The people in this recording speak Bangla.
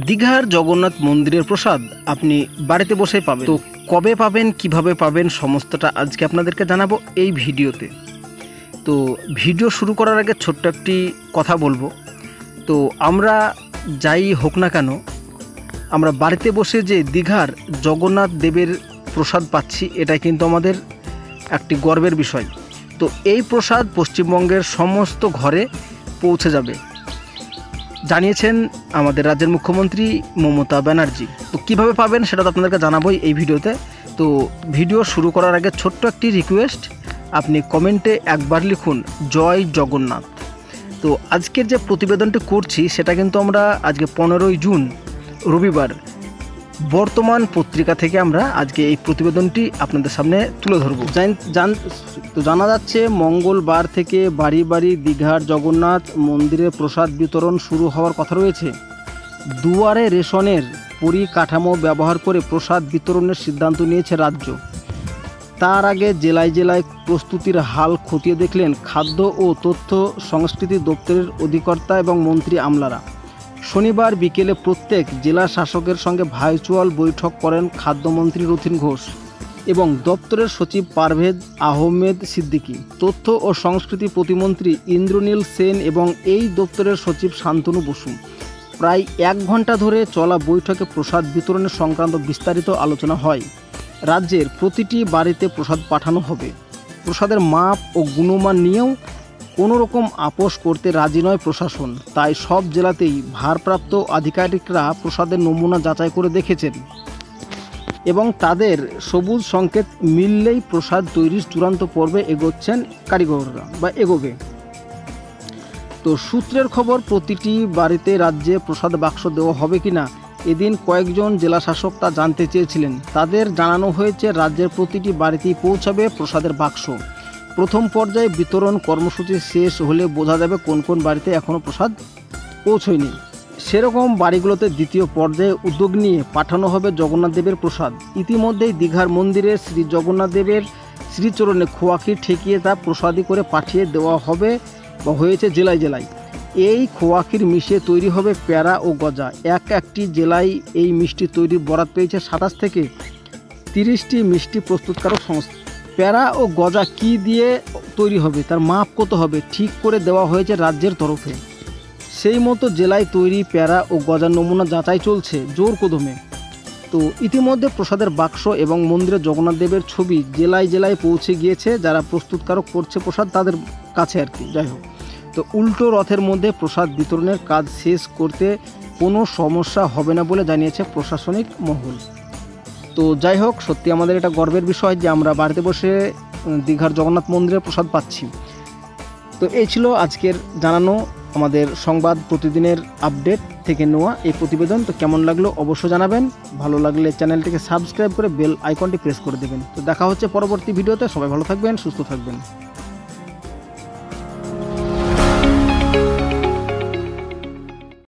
দীঘার জগন্নাথ মন্দিরের প্রসাদ আপনি বাড়িতে বসে পাবেন। তো কবে পাবেন, কিভাবে পাবেন, সমস্তটা আজকে আপনাদেরকে জানাবো এই ভিডিওতে। তো ভিডিও শুরু করার আগে ছোট্ট একটি কথা বলবো। তো আমরা যাই হোক না কেন, আমরা বাড়িতে বসে যে দীঘার জগন্নাথ দেবের প্রসাদ পাচ্ছি, এটা কিন্তু আমাদের একটি গর্বের বিষয়। তো এই প্রসাদ পশ্চিমবঙ্গের সমস্ত ঘরে পৌঁছে যাবে জানিয়েছেন আমাদের রাজ্যের মুখ্যমন্ত্রী মমতা ব্যানার্জি। তো কীভাবে পাবেন সেটা তো আপনাদেরকে জানাবোই এই ভিডিওতে। তো ভিডিও শুরু করার আগে ছোট্ট একটি রিকোয়েস্ট, আপনি কমেন্টে একবার লিখুন জয় জগন্নাথ। তো আজকের যে প্রতিবেদনটি করছি সেটা কিন্তু আমরা আজকে 15ই জুন রবিবার বর্তমান পত্রিকা থেকে আমরা আজকে এই প্রতিবেদনটি আপনাদের সামনে তুলে ধরব। তো জানা যাচ্ছে মঙ্গলবার থেকে বাড়ি বাড়ি দীঘার জগন্নাথ মন্দিরে প্রসাদ বিতরণ শুরু হওয়ার কথা রয়েছে। দুয়ারে রেশনের পরিকাঠামো ব্যবহার করে প্রসাদ বিতরণের সিদ্ধান্ত নিয়েছে রাজ্য। তার আগে জেলায় জেলায় প্রস্তুতির হাল খতিয়ে দেখলেন খাদ্য ও তথ্য সংস্কৃতি দপ্তরের অধিকর্তা এবং মন্ত্রী আমলারা। শনিবার বিকেলে প্রত্যেক জেলা শাসকের সঙ্গে ভার্চুয়াল বৈঠক করেন খাদ্যমন্ত্রী রথীন ঘোষ এবং দপ্তরের সচিব পারভেজ আহমেদ সিদ্দিকী, তথ্য ও সংস্কৃতি প্রতিমন্ত্রী ইন্দ্রনীল সেন এবং এই দপ্তরের সচিব শান্তনু বসু। প্রায় 1 ঘন্টা ধরে চলা বৈঠকে প্রসাদ বিতরণের সংক্রান্ত বিস্তারিত আলোচনা হয়। রাজ্যের প্রতিটি বাড়িতে প্রসাদ পাঠানো হবে। প্রসাদের মাপ ও গুণমান নিয়েও কোনো রকম আপোষ করতে রাজি নয় প্রশাসন। তাই সব জেলাতেই ভারপ্রাপ্ত আধিকারিকরা প্রসাদের নমুনা যাচাই করে দেখেছেন এবং তাদের সবুজ সংকেত মিললেই প্রসাদ তৈরির চূড়ান্ত পর্বে এগোচ্ছেন কারিগররা বা এগোবে। তো সূত্রের খবর, প্রতিটি বাড়িতে রাজ্যে প্রসাদ বাক্স দেওয়া হবে কিনা এদিন কয়েকজন জেলাশাসক তা জানতে চেয়েছিলেন। তাদের জানানো হয়েছে রাজ্যের প্রতিটি বাড়িতেই পৌঁছাবে প্রসাদের বাক্স। প্রথম পর্যায়ে বিতরণ কর্মসূচি শেষ হলে বোঝা যাবে কোন কোন বাড়িতে এখনও প্রসাদ পৌঁছয়নি। সেরকম বাড়িগুলোতে দ্বিতীয় পর্যায়ে উদ্যোগ নিয়ে পাঠানো হবে জগন্নাথ দেবের প্রসাদ। ইতিমধ্যেই দীঘার মন্দিরে শ্রী জগন্নাথ দেবের শ্রীচরণে খোয়াক্ষীর ঠেকিয়ে তা প্রসাদী করে পাঠিয়ে দেওয়া হবে বা হয়েছে জেলায় জেলায়। এই খোয়াক্ষীর মিশিয়ে তৈরি হবে প্যারা ও গজা। একটি জেলায় এই মিষ্টি তৈরির বরাত পেয়েছে 27 থেকে 30টি মিষ্টি প্রস্তুতকারক সংস্থা। প্যারা ও গজা কি দিয়ে তৈরি হবে, তার মাপ কত হবে ঠিক করে দেওয়া হয়েছে রাজ্যের তরফে। সেই মতো জেলায় তৈরি প্যারা ও গজার নমুনা যাচাই চলছে জোর কদমে। তো ইতিমধ্যে প্রসাদের বাক্স এবং মন্দিরে জগন্নাথ দেবের ছবি জেলায় জেলায় পৌঁছে গিয়েছে যারা প্রস্তুতকারক করছে প্রসাদ তাদের কাছে আর কি। যাই হোক, তো উল্টো রথের মধ্যে প্রসাদ বিতরণের কাজ শেষ করতে কোনো সমস্যা হবে না বলে জানিয়েছে প্রশাসনিক মহল। তো যাই হোক, সত্যি আমাদের এটা গর্বের বিষয় যে আমরা বাড়িতে বসে দীঘার জগন্নাথ মন্দিরে প্রসাদ পাচ্ছি। তো এই ছিল আজকের জানানো আমাদের সংবাদ প্রতিদিনের আপডেট থেকে নেওয়া এই প্রতিবেদন। তো কেমন লাগলো অবশ্যই জানাবেন। ভালো লাগলে চ্যানেলটিকে সাবস্ক্রাইব করে বেল আইকনটি প্রেস করে দেবেন। তো দেখা হচ্ছে পরবর্তী ভিডিওতে। সবাই ভালো থাকবেন, সুস্থ থাকবেন।